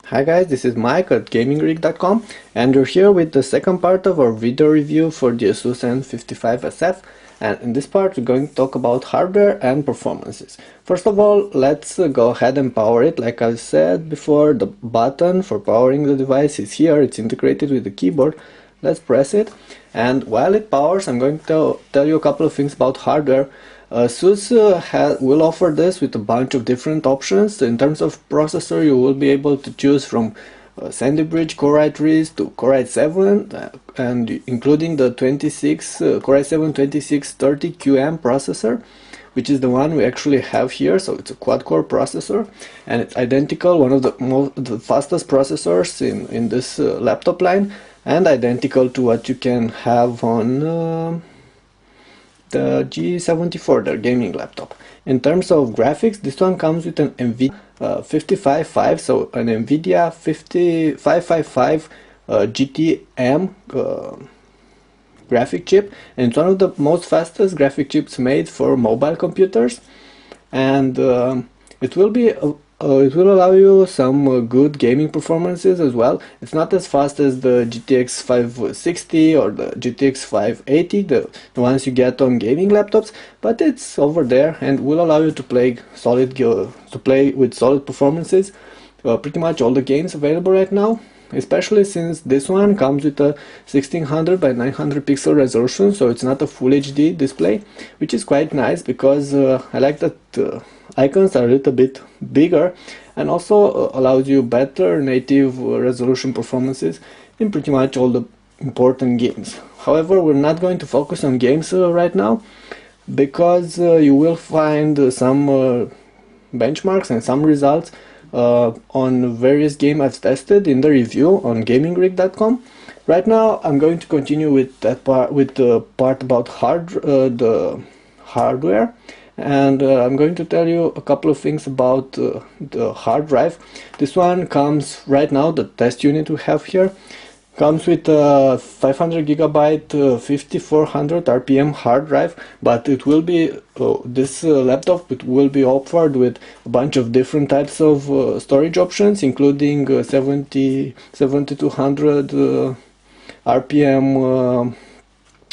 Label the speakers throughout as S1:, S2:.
S1: Hi guys, this is Mike at gamingrig.com and we're here with the second part of our video review for the Asus N55SF, and in this part we're going to talk about hardware and performances. First of all, let's go ahead and power it. Like I said before, the button for powering the device is here. It's integrated with the keyboard. Let's press it, and while it powers I'm going to tell you a couple of things about hardware. Asus will offer this with a bunch of different options. In terms of processor, you will be able to choose from Sandy Bridge Core i3s to Core i7, and including the Core i7 2630QM processor, which is the one we actually have here. So it's a quad-core processor, and it's identical, one of the fastest processors in this laptop line, and identical to what you can have on the G74, their gaming laptop. In terms of graphics, this one comes with an NVIDIA 5555, so an NVIDIA 5555 GTM graphic chip, and it's one of the most fastest graphic chips made for mobile computers, and it will allow you some good gaming performances as well. It's not as fast as the GTX 560 or the GTX 580, the ones you get on gaming laptops, but it's over there and will allow you to play with solid performances. Pretty much all the games available right now, especially since this one comes with a 1600 by 900 pixel resolution, so it's not a full HD display, which is quite nice because I like that icons are a little bit bigger, and also allows you better native resolution performances in pretty much all the important games. However, we're not going to focus on games right now, because you will find some benchmarks and some results on various games I've tested in the review on gamingrig.com. Right now I'm going to continue with that part, with the part about the hardware, and I'm going to tell you a couple of things about the hard drive. This one comes right now, the test unit we have here comes with a 500 gigabyte 5400 RPM hard drive, but it will be this laptop will be offered with a bunch of different types of storage options, including 7200 RPM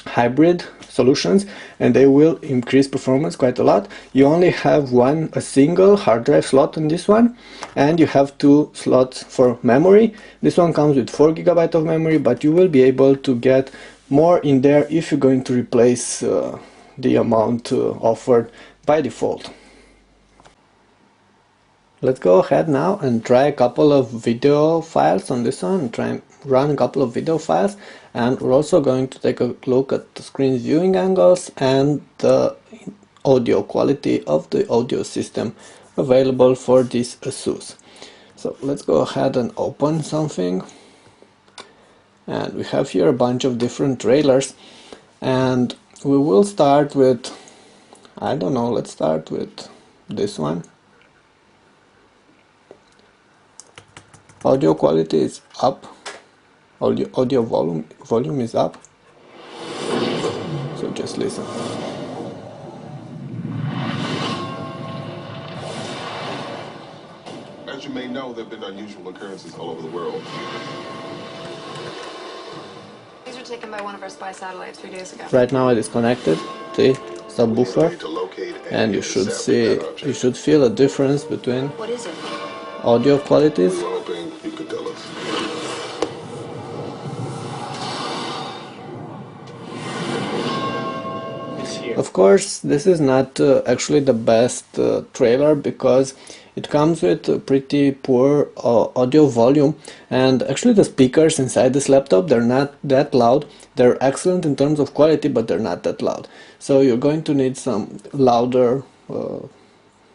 S1: hybrid solutions, and they will increase performance quite a lot. You only have a single hard drive slot on this one, and you have 2 slots for memory. This one comes with 4 GB of memory, but you will be able to get more in there if you're going to replace the amount offered by default. Let's go ahead now and try a couple of video files on this one, try and run a couple of video files, and we're also going to take a look at the screen viewing angles and the audio quality of the audio system available for this Asus. So let's go ahead and open something, and we have here a bunch of different trailers, and we will start with, I don't know, let's start with this one. Audio quality is up, audio volume is up, so just listen.
S2: As you may know, there have been unusual occurrences all over the world.
S3: These were taken by one of our spy satellites 3 days ago.
S1: Right now I disconnected the subwoofer, and you should feel a difference between
S3: What is it?
S1: audio qualities.
S2: You could tell us.
S1: Of course, this is not actually the best trailer, because it comes with a pretty poor audio volume, and actually the speakers inside this laptop, they're not that loud. They're excellent in terms of quality, but they're not that loud. So you're going to need some louder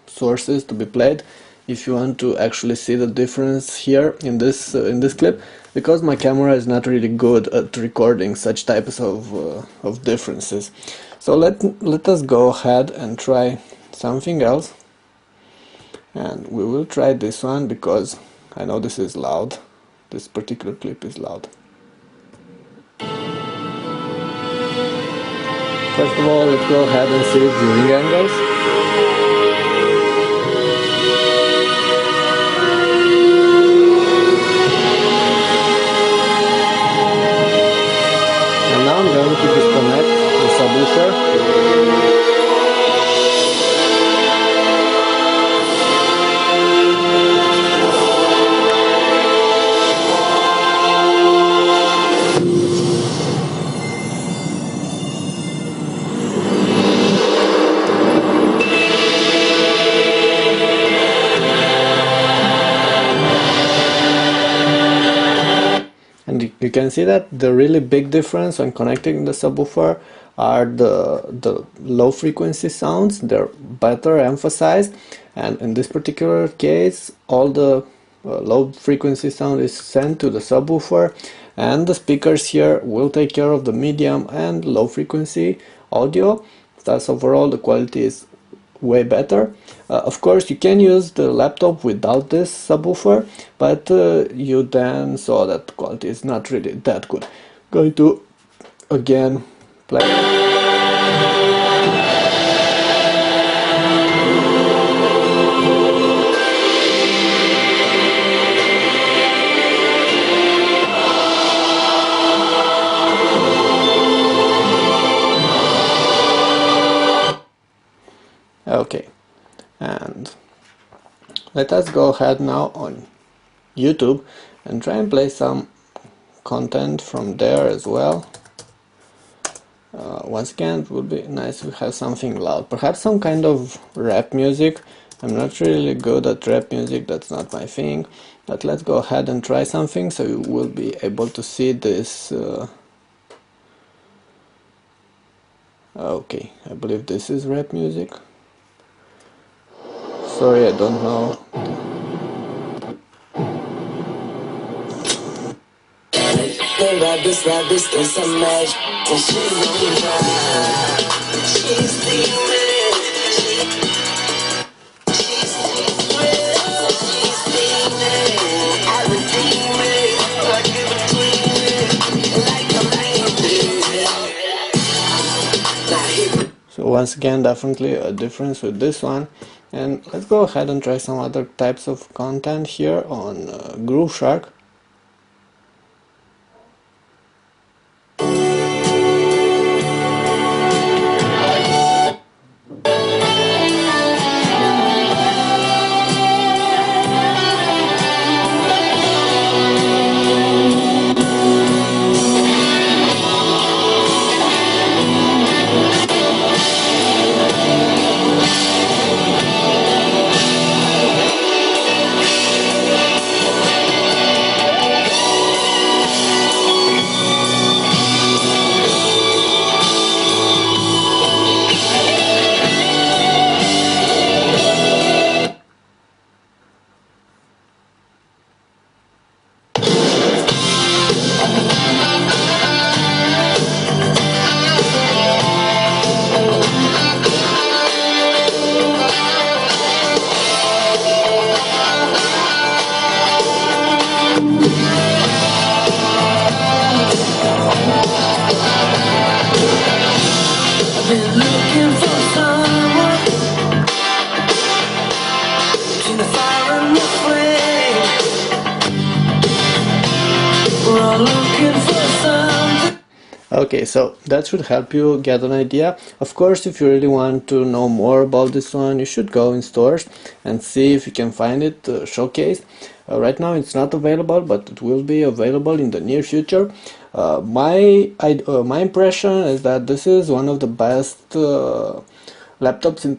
S1: sources to be played if you want to actually see the difference here in this clip, because my camera is not really good at recording such types of differences. So let us go ahead and try something else, and we will try this one because I know this is loud. This particular clip is loud. First of all, let's go ahead and see viewing angles. You can see that the really big difference when connecting the subwoofer are the low frequency sounds. They're better emphasized, and in this particular case all the low frequency sound is sent to the subwoofer, and the speakers here will take care of the medium and low frequency audio. Thus overall the quality is way better. Of course you can use the laptop without this subwoofer, but you then saw that the quality is not really that good. Going to again play. Okay, and let us go ahead now on YouTube and try and play some content from there as well. Once again, it would be nice to have something loud, perhaps some kind of rap music. I'm not really good at rap music, that's not my thing, but let's go ahead and try something so you will be able to see this. Okay, I believe this is rap music. Sorry, I don't know.
S4: Rap this is some magic. And she's on fire. She's steaming. She's steaming. I redeem it. I give it clean. Like a lightning.
S1: So once again, definitely a difference with this one. And let's go ahead and try some other types of content here on Groove Shark. Okay, so that should help you get an idea. Of course, if you really want to know more about this one, you should go in stores and see if you can find it showcased. Right now it's not available, but it will be available in the near future. My impression is that this is one of the best laptops in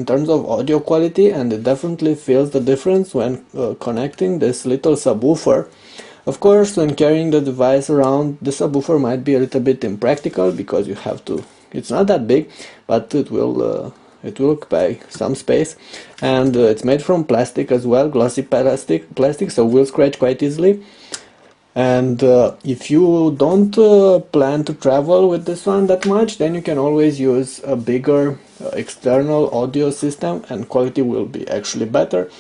S1: terms of audio quality, and it definitely feels the difference when connecting this little subwoofer. Of course, when carrying the device around, the subwoofer might be a little bit impractical because you have to. It's not that big, but it will occupy some space, and it's made from plastic as well, glossy plastic, so will scratch quite easily. And if you don't plan to travel with this one that much, then you can always use a bigger external audio system, and quality will be actually better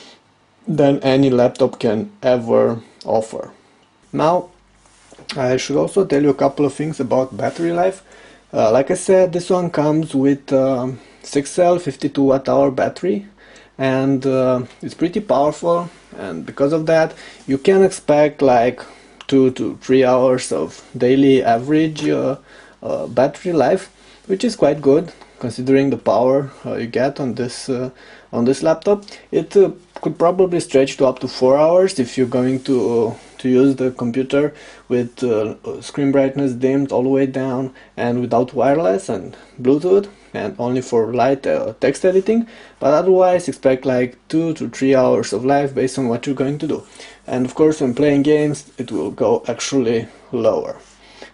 S1: than any laptop can ever offer. Now, I should also tell you a couple of things about battery life. Like I said, this one comes with 6-cell 52 watt-hour battery, and it's pretty powerful, and because of that you can expect like 2 to 3 hours of daily average battery life, which is quite good considering the power you get on this laptop. It could probably stretch to up to 4 hours if you're going to use the computer with screen brightness dimmed all the way down and without wireless and Bluetooth. and only for light text editing, but otherwise expect like 2 to 3 hours of life based on what you're going to do. And of course when playing games it will go actually lower.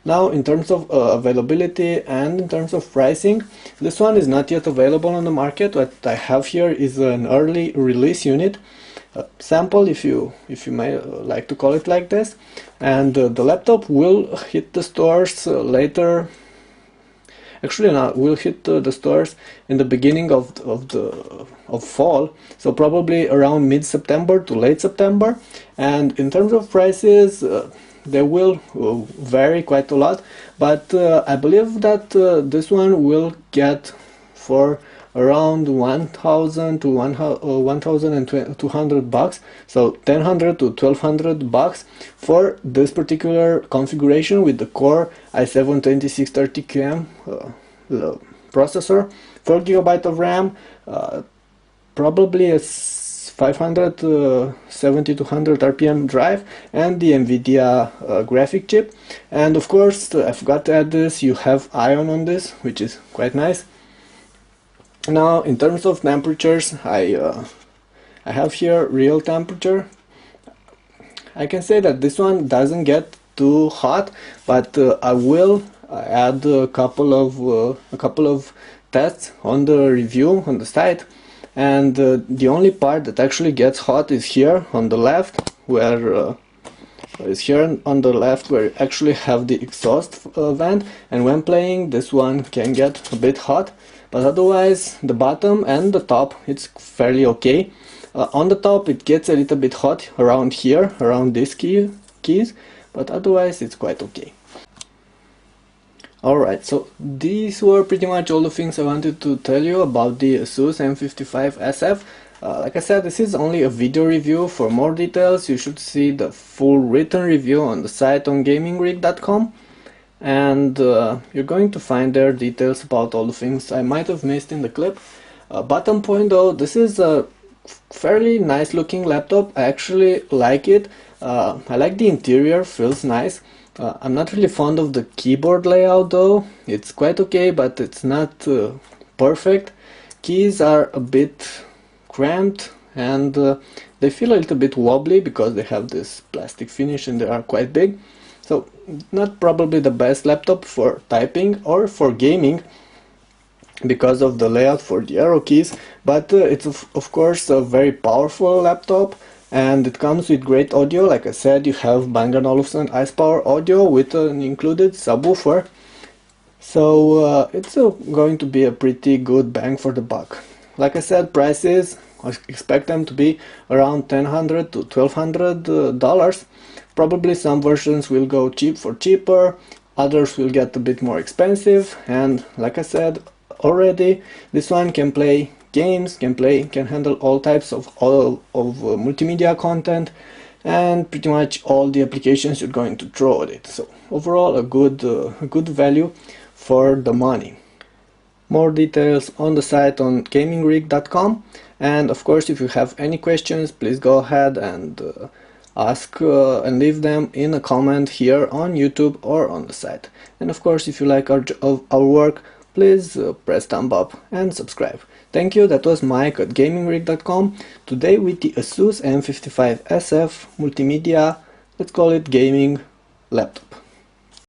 S1: Now in terms of availability and in terms of pricing, this one is not yet available on the market. What I have here is an early release unit, sample if you may like to call it like this, and the laptop will hit the stores later. Actually, no, will hit the stores in the beginning of fall, so probably around mid-September to late September. And in terms of prices, they will vary quite a lot, but I believe that this one will get for around 1,000 to 1,200 bucks, so 1,000 to 1,200 bucks for this particular configuration with the Core i7-2630QM processor, 4 GB of RAM, probably a 570 to 100 RPM drive, and the NVIDIA graphic chip. And of course, I forgot to add this, you have ion on this, which is quite nice. Now in terms of temperatures, I have here real temperature. I can say that this one doesn't get too hot, but I will add a couple of tests on the review on the site. And the only part that actually gets hot is here on the left, where you actually have the exhaust vent, and when playing this one can get a bit hot, but otherwise the bottom and the top it's fairly okay. On the top it gets a little bit hot around here, around these keys, but otherwise it's quite okay. Alright, so these were pretty much all the things I wanted to tell you about the Asus N55SF. Like I said, this is only a video review. For more details you should see the full written review on the site on gamingrig.com, and you're going to find there details about all the things I might have missed in the clip. Bottom point though, this is a fairly nice looking laptop. I actually like it. I like the interior, feels nice. I'm not really fond of the keyboard layout though. It's quite okay, but it's not perfect. Keys are a bit cramped, and they feel a little bit wobbly because they have this plastic finish and they are quite big. So not probably the best laptop for typing or for gaming because of the layout for the arrow keys, but it's of course a very powerful laptop, and it comes with great audio. Like I said, you have Bang & Olufsen Ice Power audio with an included subwoofer, so it's going to be a pretty good bang for the buck. Like I said, prices, I expect them to be around $1,000 to $1,200. Probably some versions will go cheaper, others will get a bit more expensive, and like I said already, this one can play games, can handle all types of multimedia content, and pretty much all the applications you're going to throw at it. So overall a good value for the money. More details on the site on gamingrig.com, and of course if you have any questions, please go ahead and ask and leave them in a comment here on YouTube or on the site. And of course if you like our work, please press thumb up and subscribe. Thank you, that was Mike at gamingrig.com, today with the Asus N55SF multimedia, let's call it gaming laptop.